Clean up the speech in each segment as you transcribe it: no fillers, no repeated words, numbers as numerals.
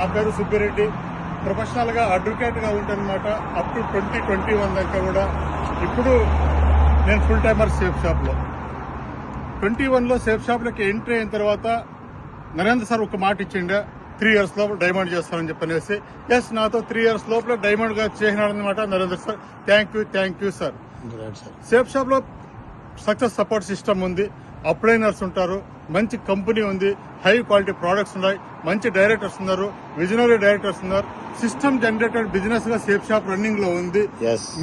నా పేరు సుబ్బిరెడ్డి. ప్రొఫెషనల్ గా అడ్వకేట్ గా ఉంటానమాట. అప్ టు 2021 దాకా కూడా. ఇప్పుడు నేను ఫుల్ టైమర్ సేఫ్ షాప్ లో 21 లో సేఫ్ షాప్ లోకి ఎంట్రీ అయిన తర్వాత నరేంద్ర సార్ ఒక మాట ఇచ్చిండే 3 years లోపల డైమండ్ చేస్తానని చెప్పనేసి. ఎస్, నాతో 3 years లోపల డైమండ్ గా చేసినాడనమాట Narendra sir. Thank you sir. Safe shop లో సక్సెస్ సపోర్ట్ సిస్టమ్ ఉంది, అప్లైనర్స్ ఉంటారు, మంచి కంపెనీ ఉంది, హై క్వాలిటీ ప్రొడక్ట్స్ ఉన్నాయి, మంచి డైరెక్టర్స్ ఉన్నారు, విజనరీ డైరెక్టర్స్ ఉన్నారు. సిస్టమ్ జనరేటెడ్ బిజినెస్ గా సేఫ్ షాప్ రన్నింగ్ లో ఉంది.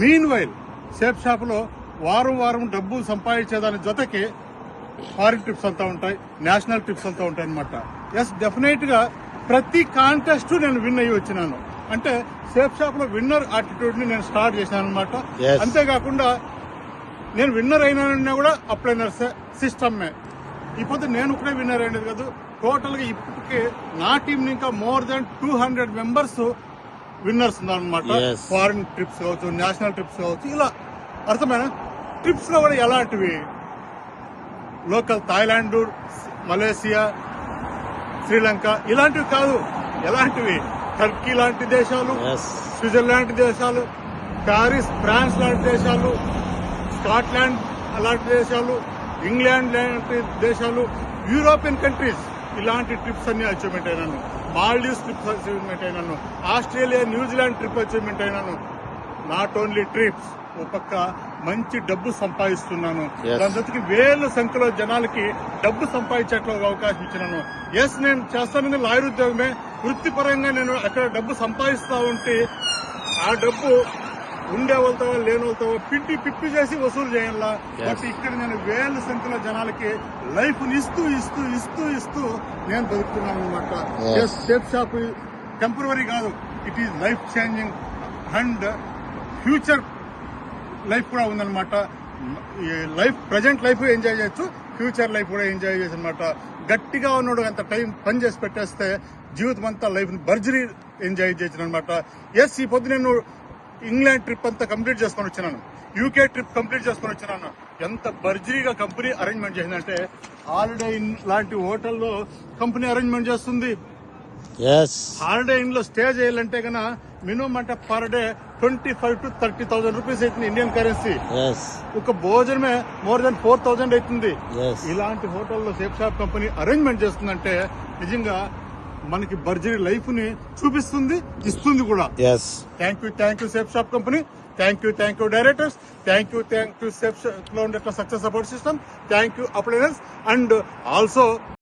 మీన్ వైల్ సేఫ్ షాప్ లో వారం డబ్బు సంపాదించేదాని జొతకి ఫారిన్ ట్రిప్స్ అంతా ఉంటాయి, నేషనల్ ట్రిప్స్ అంతా ఉంటాయి అనమాట. ఎస్, డెఫినెట్ గా ప్రతి కాంటెస్ట్ నేను విన్ అయ్యి వచ్చినాను. అంటే సేఫ్ షాప్ లో విన్నర్ యాటిట్యూడ్ ని నేను స్టార్ట్ చేశాను అనమాట. అంతేకాకుండా నేను విన్నర్ అయినా కూడా అప్లైనర్స్ సిస్టమ్ ఇప్పుడు నేను ఒకటే విన్నర్ అయినది కాదు. టోటల్ గా ఇప్పటికే నా టీం ఇంకా మోర్ దాన్ 200 మెంబర్స్ విన్నర్స్ ఉన్నారనమాట. ఫారిన్ ట్రిప్స్ కావచ్చు, నేషనల్ ట్రిప్స్ కావచ్చు, ఇలా అర్థమైన ట్రిప్స్ లో కూడా ఎలాంటివి లోకల్ థాయిలాండ్, మలేసియా, శ్రీలంక ఇలాంటివి కాదు, ఎలాంటివి టర్కీ లాంటి దేశాలు, స్విట్జర్లాండ్ దేశాలు, ప్యారిస్, ఫ్రాన్స్ లాంటి దేశాలు, స్కాట్లాండ్ అలాంటి దేశాలు, ఇంగ్లాండ్ లాంటి దేశాలు, యూరోపియన్ కంట్రీస్ ఇలాంటి ట్రిప్స్ అన్ని అచీవ్మెంట్ అయినాను. మాల్డీవ్స్ ట్రిప్స్ అచీవ్మెంట్ అయినాను. ఆస్ట్రేలియా, న్యూజిలాండ్ ట్రిప్ అచీవ్మెంట్ అయినాను. నాట్ ఓన్లీ ట్రిప్స్, ఒక పక్క మంచి డబ్బు సంపాదిస్తున్నాను. దాని జೊತೆಗೆ వేల సంఖ్యలో జనాలకి డబ్బు సంపాదించేట్లు అవకాశం ఇచ్చినాను. ఎస్, నేను చేస్తానని లాయర్ ఉద్యోగమే. వృత్తిపరంగా నేను అక్కడ డబ్బు సంపాదిస్తా ఉంటే ఆ డబ్బు ఉండే వాళ్ళతో లేని వాళ్ళతో పిప్పి చేసి వసూలు చేయాలా. బట్ ఇక్కడ నేను వేల సంఖ్యలో జనాలకి లైఫ్ ఇస్తూ నేను బతుకుతున్నాను అనమాట. సేఫ్ షాప్ టెంపరరీ కాదు, it is life changing and future life కూడా ఉందన్నమాట. లైఫ్ ప్రజెంట్ లైఫ్ ఎంజాయ్ చేయొచ్చు, ఫ్యూచర్ లైఫ్ కూడా ఎంజాయ్ చేయొచ్చు అనమాట. గట్టిగా ఉన్నాడు అంత టైం పని చేసి పెట్టేస్తే జీవితం అంతా లైఫ్ బర్జరీ ఎంజాయ్ చేయొచ్చు అనమాట. ఎస్, ఈ పొద్దు నేను ఇంగ్లాండ్ ట్రిప్ అంతా కంప్లీట్ చేసుకొని వచ్చినాను, యూకే ట్రిప్ కంప్లీట్ చేసుకొని వచ్చినాను. ఎంత బర్జరీగా కంపెనీ అరేంజ్మెంట్ చేసిందంటే హాలిడే ఇన్ లాంటి హోటల్లో కంపెనీ అరేంజ్మెంట్ చేస్తుంది. హాలిడే ఇన్ లో స్టే చేయాలంటే కన్నా మినిమం అంటే పర్ డే 25,000 to 30,000 రూపీస్ అవుతుంది ఇండియన్ కరెన్సీ. ఒక భోజనమే మోర్ దాన్ 4,000 అవుతుంది. ఇలాంటి హోటల్లో సేఫ్ షాప్ కంపెనీ అరేంజ్మెంట్ చేస్తుందంటే నిజంగా మనకి బర్జరీ లైఫ్ ని చూపిస్తుంది, ఇస్తుంది కూడా. Thank you safe shop company. Thank you directors. Thank you safe shop లో ఉండే success support system. Thank you upliners and also